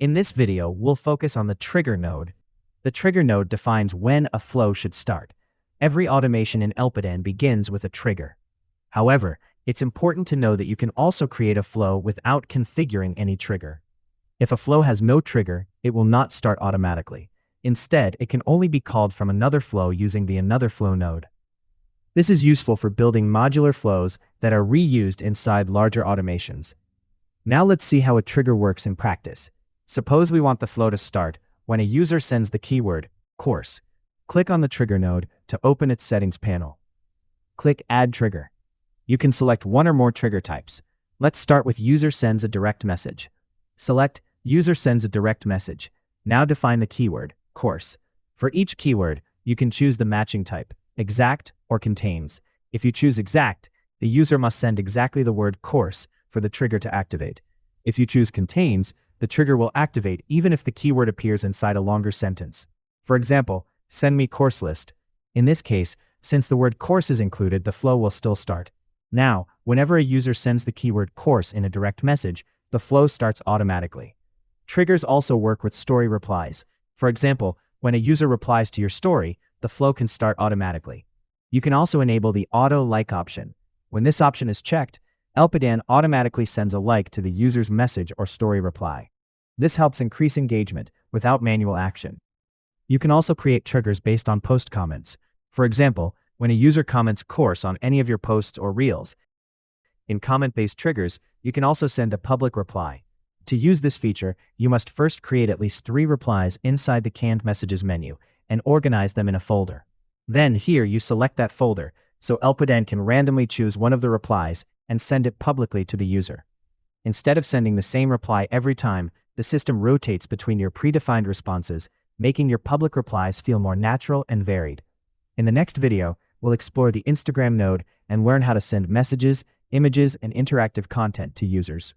In this video, we'll focus on the trigger node. The trigger node defines when a flow should start. Every automation in Elpidan begins with a trigger. However, it's important to know that you can also create a flow without configuring any trigger. If a flow has no trigger, it will not start automatically. Instead, it can only be called from another flow using the another flow node. This is useful for building modular flows that are reused inside larger automations. Now let's see how a trigger works in practice. Suppose we want the flow to start when a user sends the keyword course. Click on the trigger node to open its settings panel. Click Add Trigger. You can select one or more trigger types. Let's start with User sends a direct message. Select User sends a direct message. Now define the keyword course. For each keyword, you can choose the matching type, exact or contains. If you choose exact, the user must send exactly the word course for the trigger to activate. If you choose contains, the trigger will activate even if the keyword appears inside a longer sentence. For example, send me course list. In this case, since the word course is included, the flow will still start. Now, whenever a user sends the keyword course in a direct message, the flow starts automatically. Triggers also work with story replies. For example, when a user replies to your story, the flow can start automatically. You can also enable the auto like option. When this option is checked, Elpidan automatically sends a like to the user's message or story reply. This helps increase engagement without manual action. You can also create triggers based on post comments. For example, when a user comments course on any of your posts or reels. In comment-based triggers, you can also send a public reply. To use this feature, you must first create at least 3 replies inside the canned messages menu and organize them in a folder. Then here you select that folder, so Elpidan can randomly choose one of the replies and send it publicly to the user. Instead of sending the same reply every time, the system rotates between your predefined responses, making your public replies feel more natural and varied. In the next video, we'll explore the Instagram node and learn how to send messages, images, and interactive content to users.